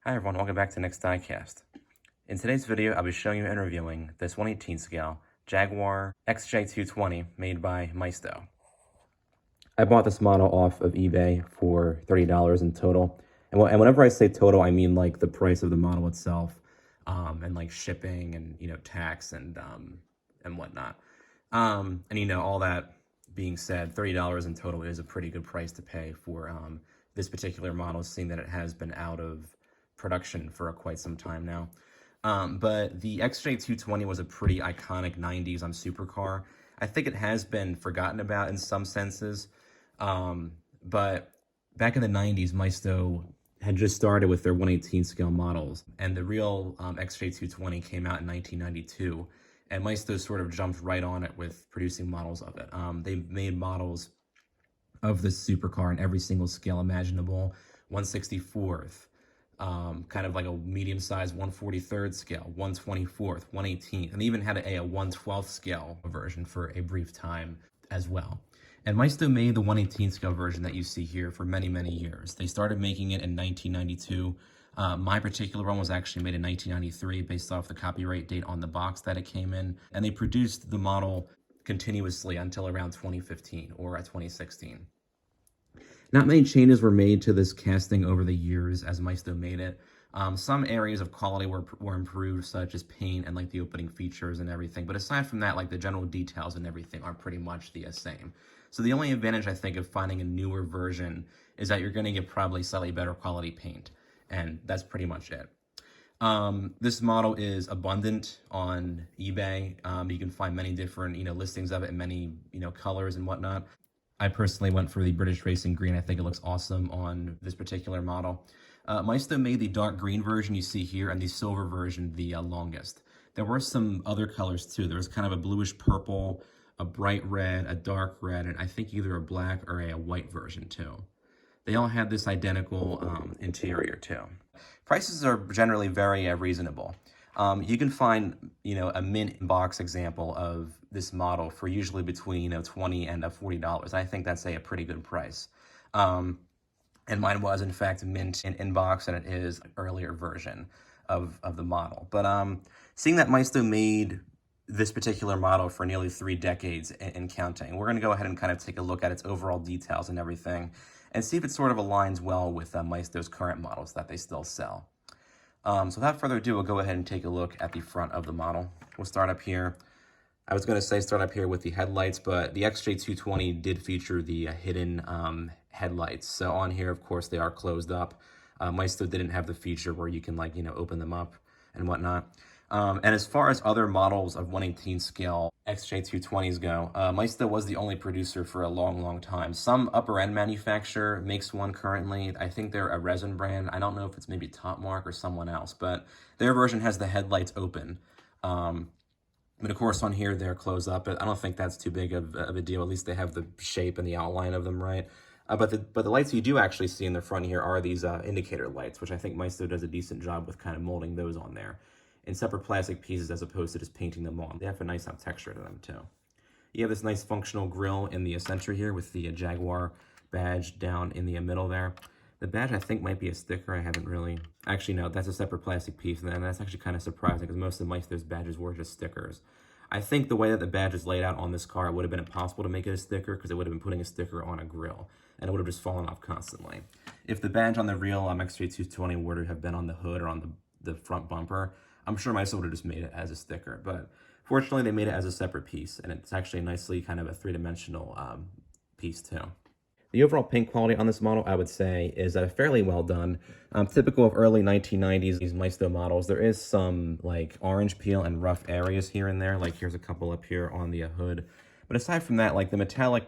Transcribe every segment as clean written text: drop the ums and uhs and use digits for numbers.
Hi everyone, welcome back to Next Diecast. In today's video, I'll be showing you and reviewing this 1/18 scale Jaguar XJ220 made by Maisto. I bought this model off of eBay for $30 in total. And whenever I say total, I mean like the price of the model itself, and like shipping and tax and whatnot. And all that being said, $30 in total is a pretty good price to pay for this particular model, seeing that it has been out of production for quite some time now. But the XJ220 was a pretty iconic 90s supercar. I think it has been forgotten about in some senses. But back in the 90s, Maisto had just started with their 1/18 scale models, and the real XJ220 came out in 1992, and Maisto sort of jumped right on it with producing models of it. They made models of this supercar in every single scale imaginable: 1/64th, kind of like a medium-sized 1/43rd scale, 1/24th, 1/18th, and they even had a 1/12th scale version for a brief time as well. And Maisto made the 1/18 scale version that you see here for many, many years. They started making it in 1992. My particular one was actually made in 1993 based off the copyright date on the box that it came in. And they produced the model continuously until around 2015 or 2016. Not many changes were made to this casting over the years as Maisto made it. Some areas of quality were improved, such as paint and like the opening features and everything. But aside from that, like the general details and everything are pretty much the same. So the only advantage I think of finding a newer version is that you're going to get probably slightly better quality paint. And that's pretty much it. This model is abundant on eBay. You can find many different, listings of it in many, colors and whatnot. I personally went for the British Racing Green. I think it looks awesome on this particular model. Maisto made the dark green version you see here and the silver version the longest. There were some other colors too. There was kind of a bluish purple, a bright red, a dark red, and I think either a black or a white version too. They all had this identical interior too. Prices are generally very reasonable. You can find, a mint box example of this model for usually between, $20 and $40. I think that's a pretty good price. And mine was, in fact, mint in box, and it is an earlier version of the model. But seeing that Maisto made this particular model for nearly 3 decades and counting, we're going to go ahead and kind of take a look at its overall details and everything, and see if it sort of aligns well with Maisto's current models that they still sell. So without further ado, we'll go ahead and take a look at the front of the model. We'll start up here. I was going to say start up here with the headlights, but the XJ220 did feature the hidden headlights. So on here, of course, they are closed up. Maisto didn't have the feature where you can open them up and whatnot. And as far as other models of 1/18 scale XJ220s go, Maisto was the only producer for a long, long time. Some upper-end manufacturer makes one currently. I think they're a resin brand. I don't know if it's maybe Topmark or someone else, but their version has the headlights open. But of course on here they're closed up. I don't think that's too big of a deal. At least they have the shape and the outline of them right. But the lights you do actually see in the front here are these indicator lights, which I think Maisto does a decent job with kind of molding those on there in separate plastic pieces as opposed to just painting them on. They have a nice texture to them too. You have this nice functional grille in the center here with the Jaguar badge down in the middle there. The badge I think might be a sticker. I haven't really... Actually, no, that's a separate plastic piece, and that's actually kind of surprising because most of Maisto's badges were just stickers. I think the way that the badge is laid out on this car, it would have been impossible to make it a sticker because it would have been putting a sticker on a grill, and it would have just fallen off constantly. If the badge on the real XJ220 were to have been on the hood or on the front bumper, I'm sure Maisto would have just made it as a sticker. But fortunately, they made it as a separate piece, and it's actually nicely kind of a three-dimensional piece too. The overall paint quality on this model, I would say, is fairly well done. Typical of early 1990s, these Maisto models, there is some like orange peel and rough areas here and there. Like here's a couple up here on the hood. But aside from that, like the metallic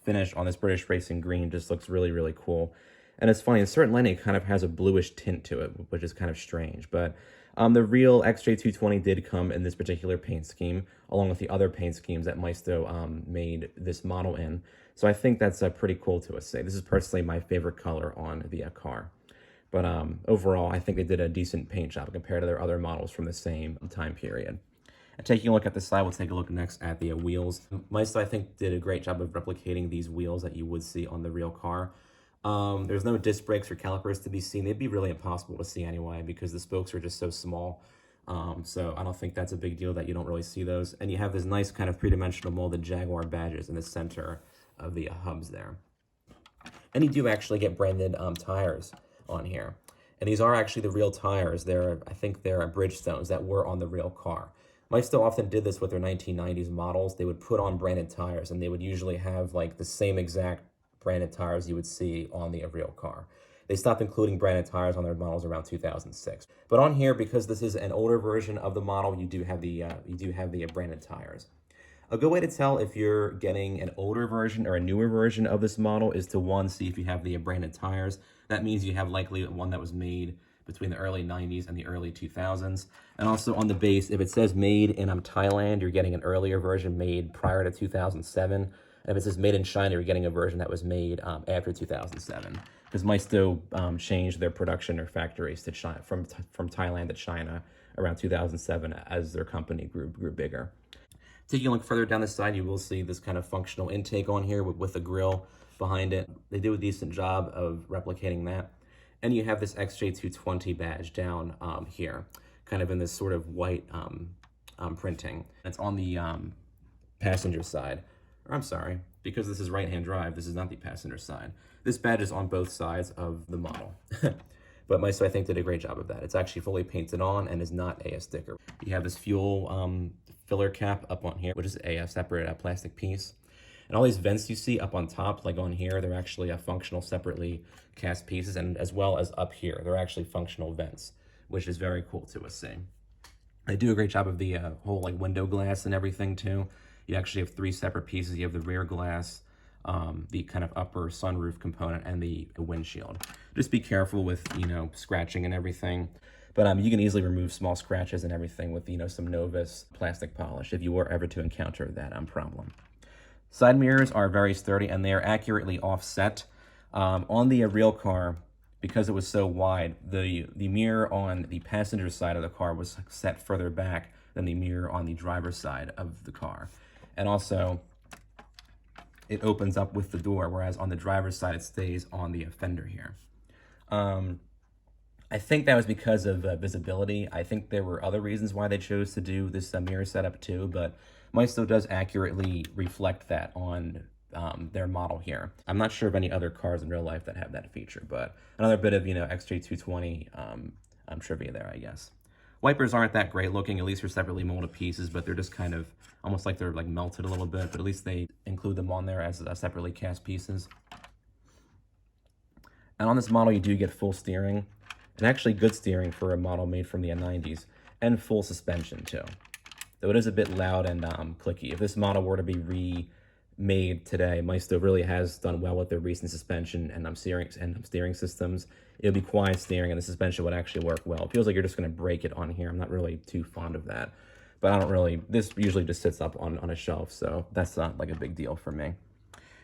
finish on this British Racing Green just looks really, really cool. And it's funny, in certain lighting, it kind of has a bluish tint to it, which is kind of strange. But the real XJ220 did come in this particular paint scheme, along with the other paint schemes that Maisto made this model in. So I think that's pretty cool to say. This is personally my favorite color on the car. But overall, I think they did a decent paint job compared to their other models from the same time period. And taking a look at the side, we'll take a look next at the wheels. Maisto, I think, did a great job of replicating these wheels that you would see on the real car. There's no disc brakes or calipers to be seen. They'd be really impossible to see anyway because the spokes are just so small. So I don't think that's a big deal that you don't really see those. And you have this nice kind of three-dimensional molded Jaguar badges in the center of the hubs there. And you do actually get branded tires on here. And these are actually the real tires. I think they're Bridgestones that were on the real car. Maisto often did this with their 1990s models. They would put on branded tires, and they would usually have like the same exact branded tires you would see on the real car. They stopped including branded tires on their models around 2006. But on here, because this is an older version of the model, you do have the branded tires. A good way to tell if you're getting an older version or a newer version of this model is to, one, see if you have the branded tires. That means you have likely one that was made between the early 90s and the early 2000s. And also on the base, if it says made in Thailand, you're getting an earlier version made prior to 2007. And if it says made in China, you're getting a version that was made after 2007. Because Maisto changed their production or factories to China, from Thailand to China around 2007 as their company grew bigger. Taking a look further down the side, you will see this kind of functional intake on here with a grill behind it. They do a decent job of replicating that. And you have this XJ220 badge down here, kind of in this sort of white printing. It's on the passenger side. Or I'm sorry, because this is right-hand drive, this is not the passenger side. This badge is on both sides of the model. But Maisto, I think, did a great job of that. It's actually fully painted on and is not a sticker. You have this fuel filler cap up on here, which is a separate plastic piece. And all these vents you see up on top, like on here, they're actually functional separately cast pieces, and as well as up here, they're actually functional vents, which is very cool to see. They do a great job of the whole like window glass and everything too. You actually have three separate pieces. You have the rear glass, the kind of upper sunroof component, and the windshield. Just be careful with, scratching and everything. But you can easily remove small scratches and everything with, some Novus plastic polish if you were ever to encounter that problem. Side mirrors are very sturdy, and they are accurately offset. On the real car, because it was so wide, the mirror on the passenger side of the car was set further back than the mirror on the driver's side of the car. And also, it opens up with the door, whereas on the driver's side, it stays on the fender here. I think that was because of visibility. I think there were other reasons why they chose to do this mirror setup too, but Maisto does accurately reflect that on their model here. I'm not sure of any other cars in real life that have that feature, but another bit of, XJ220 trivia there, I guess. Wipers aren't that great looking, at least for separately molded pieces, but they're just kind of almost like they're like melted a little bit, but at least they include them on there as separately cast pieces. And on this model, you do get full steering, and actually good steering for a model made from the 90s, and full suspension too. Though it is a bit loud and clicky. If this model were to be remade today, Maisto really has done well with their recent suspension and steering systems. It would be quiet steering, and the suspension would actually work well. It feels like you're just going to break it on here. I'm not really too fond of that. But this usually just sits up on a shelf, so that's not like a big deal for me.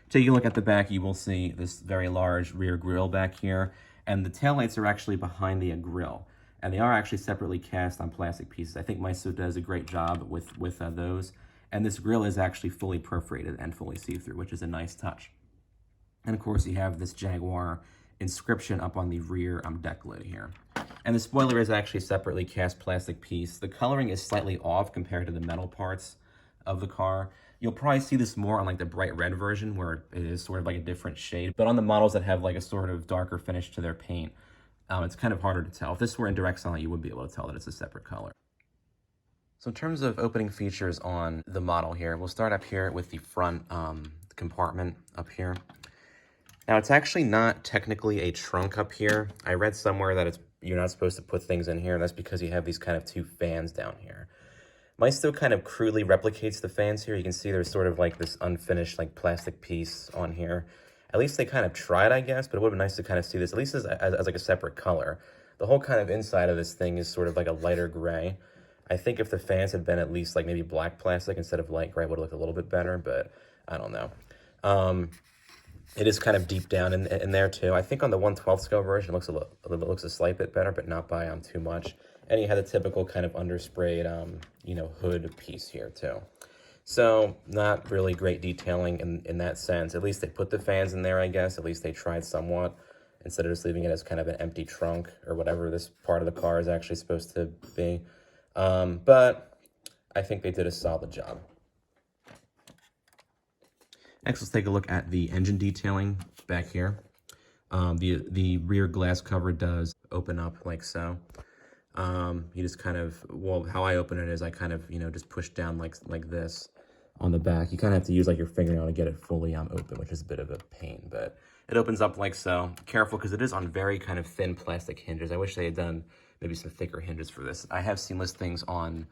Taking a look at the back, you will see this very large rear grille back here, and the taillights are actually behind the grille, and they are actually separately cast on plastic pieces. I think Maisto does a great job with those, and this grille is actually fully perforated and fully see-through, which is a nice touch. And of course, you have this Jaguar inscription up on the rear deck lid here. And the spoiler is actually a separately cast plastic piece. The coloring is slightly off compared to the metal parts of the car. You'll probably see this more on like the bright red version where it is sort of like a different shade. But on the models that have like a sort of darker finish to their paint, it's kind of harder to tell. If this were in direct sunlight, you would be able to tell that it's a separate color. So in terms of opening features on the model here, we'll start up here with the front compartment up here. Now, it's actually not technically a trunk up here. I read somewhere that you're not supposed to put things in here, and that's because you have these kind of two fans down here. Maisto kind of crudely replicates the fans here. You can see there's sort of like this unfinished like plastic piece on here. At least they kind of tried, I guess, but it would have been nice to kind of see this, at least as like a separate color. The whole kind of inside of this thing is sort of like a lighter gray. I think if the fans had been at least like maybe black plastic instead of light gray, it would have looked a little bit better, but I don't know. It is kind of deep down in there too. I think on the 1/12 scale version, it looks a slight bit better, but not by too much. And you had the typical kind of undersprayed, hood piece here too. So not really great detailing in that sense. At least they put the fans in there, I guess. At least they tried somewhat, instead of just leaving it as kind of an empty trunk or whatever this part of the car is actually supposed to be. But I think they did a solid job. Next, let's take a look at the engine detailing back here. The rear glass cover does open up like so. You just kind of, well, how I open it is I kind of, just push down like this on the back. You kind of have to use like your fingernail to get it fully open, which is a bit of a pain, but it opens up like so. Careful, because it is on very kind of thin plastic hinges. I wish they had done maybe some thicker hinges for this. I have seen listings on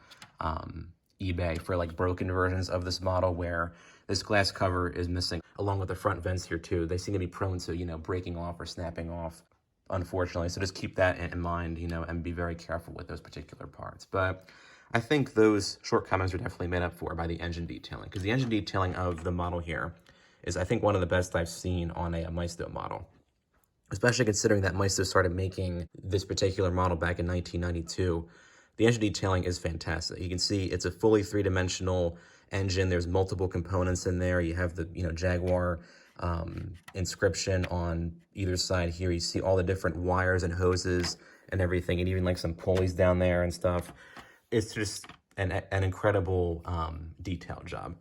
eBay for like broken versions of this model where this glass cover is missing, along with the front vents here too. They seem to be prone to, breaking off or snapping off, unfortunately. So just keep that in mind, and be very careful with those particular parts. But I think those shortcomings are definitely made up for by the engine detailing, because the engine detailing of the model here is, I think, one of the best I've seen on a Maisto model, especially considering that Maisto started making this particular model back in 1992. The engine detailing is fantastic. You can see it's a fully three-dimensional engine. There's multiple components in there. You have the Jaguar inscription on either side here. You see all the different wires and hoses and everything, and even like some pulleys down there and stuff. It's just an incredible detail job.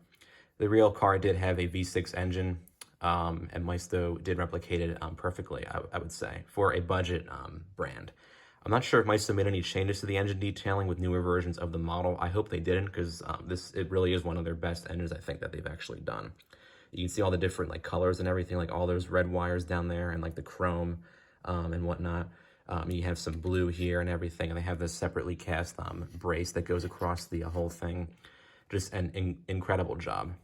The real car did have a V6 engine, and Maisto did replicate it perfectly, I would say, for a budget brand. I'm not sure if Maisto made any changes to the engine detailing with newer versions of the model. I hope they didn't, because it really is one of their best engines, I think, that they've actually done. You can see all the different like colors and everything, like all those red wires down there and like the chrome and whatnot. You have some blue here and everything, and they have this separately cast brace that goes across the whole thing. Just an incredible job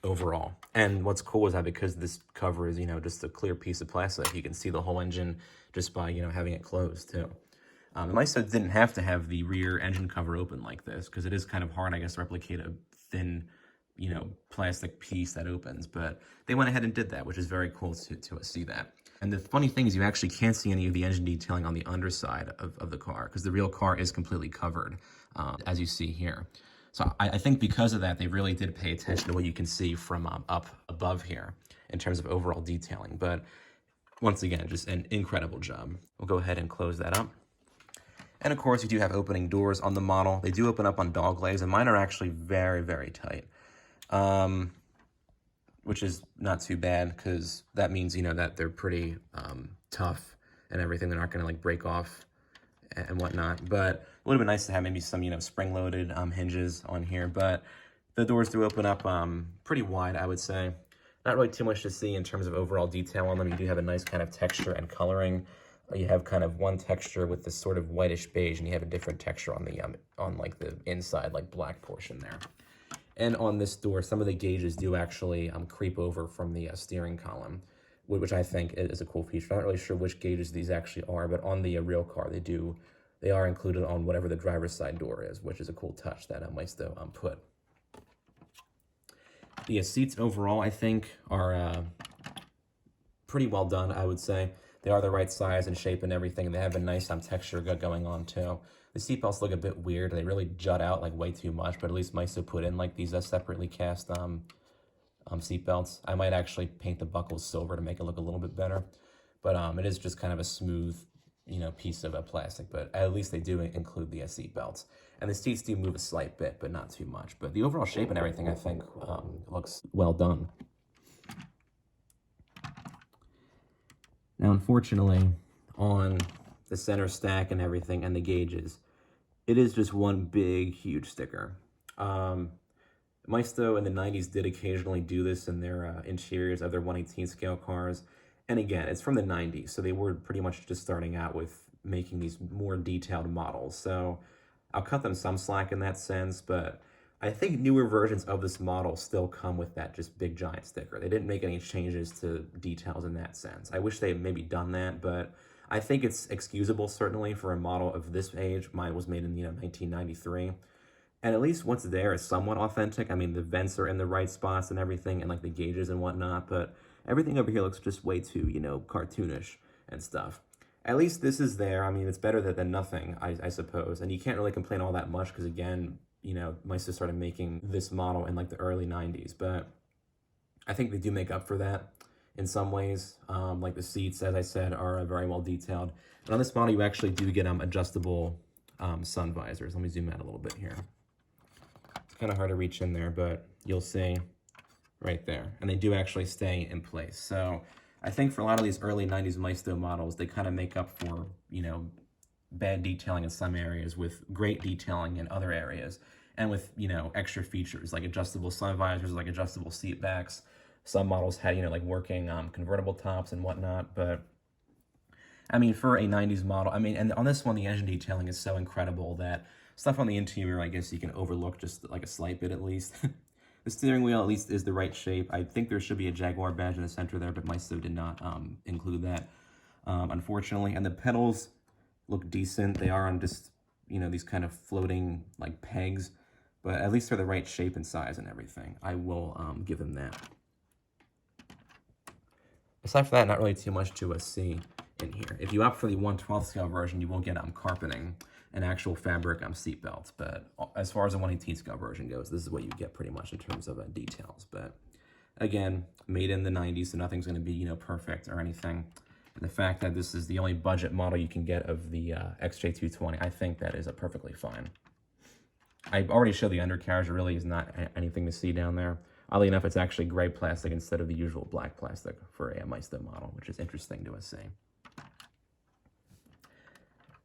overall. And what's cool is that because this cover is, just a clear piece of plastic, you can see the whole engine just by, having it closed too. Maisto didn't have to have the rear engine cover open like this, because it is kind of hard, I guess, to replicate a thin, plastic piece that opens, but they went ahead and did that, which is very cool to see that. And the funny thing is you actually can't see any of the engine detailing on the underside of the car, because the real car is completely covered, as you see here. So I think because of that, they really did pay attention to what you can see from up above here in terms of overall detailing. But once again, just an incredible job. We'll go ahead and close that up. And of course, you do have opening doors on the model. They do open up on dog legs, and mine are actually very, very tight, which is not too bad, because that means, that they're pretty tough and everything. They're not going to like break off and whatnot. But it would have been nice to have maybe some, spring-loaded hinges on here. But the doors do open up pretty wide, I would say. Not really too much to see in terms of overall detail on them. You do have a nice kind of texture and coloring. You have kind of one texture with this sort of whitish beige, and you have a different texture on the on like the inside, like black portion there. And on this door, some of the gauges do actually creep over from the steering column, which I think is a cool feature. I'm not really sure which gauges these actually are, but on the real car, they are included on whatever the driver's side door is, which is a cool touch that Maisto put. The seats overall, I think, are pretty well done, I would say. They are the right size and shape and everything, and they have a nice texture going on too. The seatbelts look a bit weird. They really jut out like way too much, but at least Maisto put in like these separately cast seatbelts. I might actually paint the buckles silver to make it look a little bit better, but it is just kind of a smooth, piece of plastic. But at least they do include the seatbelts, and the seats do move a slight bit, but not too much. But the overall shape and everything, I think, looks well done. Now, unfortunately, on the center stack and everything and the gauges, it is just one big, huge sticker. Maisto in the 90s did occasionally do this in their interiors of their 1/18 scale cars. And again, it's from the 90s, so they were pretty much just starting out with making these more detailed models. So I'll cut them some slack in that sense, but I think newer versions of this model still come with that just big giant sticker. They didn't make any changes to details in that sense. I wish they had maybe done that, but I think it's excusable certainly for a model of this age. Mine was made in 1993. And at least what's there is somewhat authentic. I mean, the vents are in the right spots and everything, and like the gauges and whatnot, but everything over here looks just way too, cartoonish and stuff. At least this is there. I mean, it's better than nothing, I suppose. And you can't really complain all that much because, again, you know, Maisto started making this model in like the early 90s, but I think they do make up for that in some ways. Like the seats, as I said, are very well detailed. But on this model, you actually do get adjustable sun visors. Let me zoom out a little bit here. It's kind of hard to reach in there, but you'll see right there. And they do actually stay in place. So I think for a lot of these early 90s Maisto models, they kind of make up for, you know, bad detailing in some areas with great detailing in other areas, and with, you know, extra features like adjustable sun visors, like adjustable seat backs. Some models had, you know, like working convertible tops and whatnot. But I mean, for a 90s model, I mean, and on this one, the engine detailing is so incredible that stuff on the interior, I guess you can overlook just like a slight bit at least. The steering wheel at least is the right shape. I think there should be a Jaguar badge in the center there, but Maisto did not include that, unfortunately. And the pedals look decent. They are on just, you know, these kind of floating like pegs, but at least they're the right shape and size and everything. I will give them that. Aside from that, not really too much to see in here. If you opt for the 1/12 scale version, you will get carpeting and actual fabric seat belts. But as far as the 1/18 scale version goes, this is what you get pretty much in terms of details. But again, made in the 90s, so nothing's going to be, you know, perfect or anything. And the fact that this is the only budget model you can get of the XJ220, I think that is perfectly fine. I already showed the undercarriage. There really is not anything to see down there. Oddly enough, it's actually gray plastic instead of the usual black plastic for a Maisto model, which is interesting to see.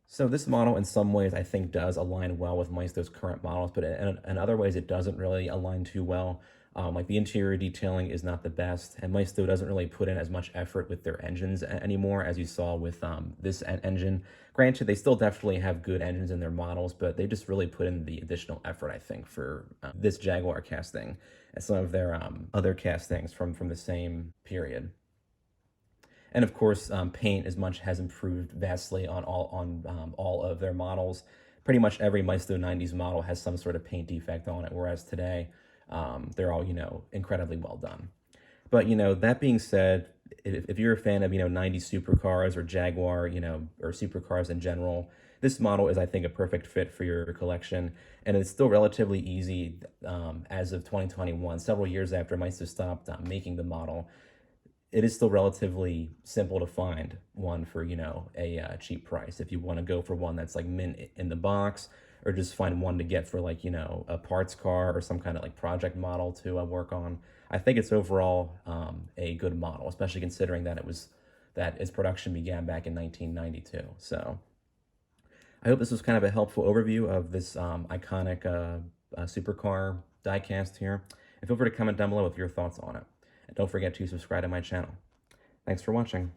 So this model, in some ways, I think does align well with Maisto's current models, but in other ways, it doesn't really align too well. Like the interior detailing is not the best, and Maisto doesn't really put in as much effort with their engines anymore, as you saw with this engine. Granted, they still definitely have good engines in their models, but they just really put in the additional effort, I think, for this Jaguar casting and some of their other castings from the same period. And of course, paint has improved vastly on all of their models. Pretty much every Maisto 90s model has some sort of paint defect on it, whereas today, they're all, you know, incredibly well done. But, you know, that being said, if you're a fan of, you know, 90s supercars or Jaguar, you know, or supercars in general, this model is, I think, a perfect fit for your collection. And it's still relatively easy as of 2021, several years after Maisto stopped making the model. It is still relatively simple to find one for, you know, a cheap price. If you want to go for one that's like mint in the box, or just find one to get for like, you know, a parts car or some kind of like project model to work on, I think it's overall a good model, especially considering that its production began back in 1992. So I hope this was kind of a helpful overview of this iconic supercar diecast here. And feel free to comment down below with your thoughts on it. And don't forget to subscribe to my channel. Thanks for watching.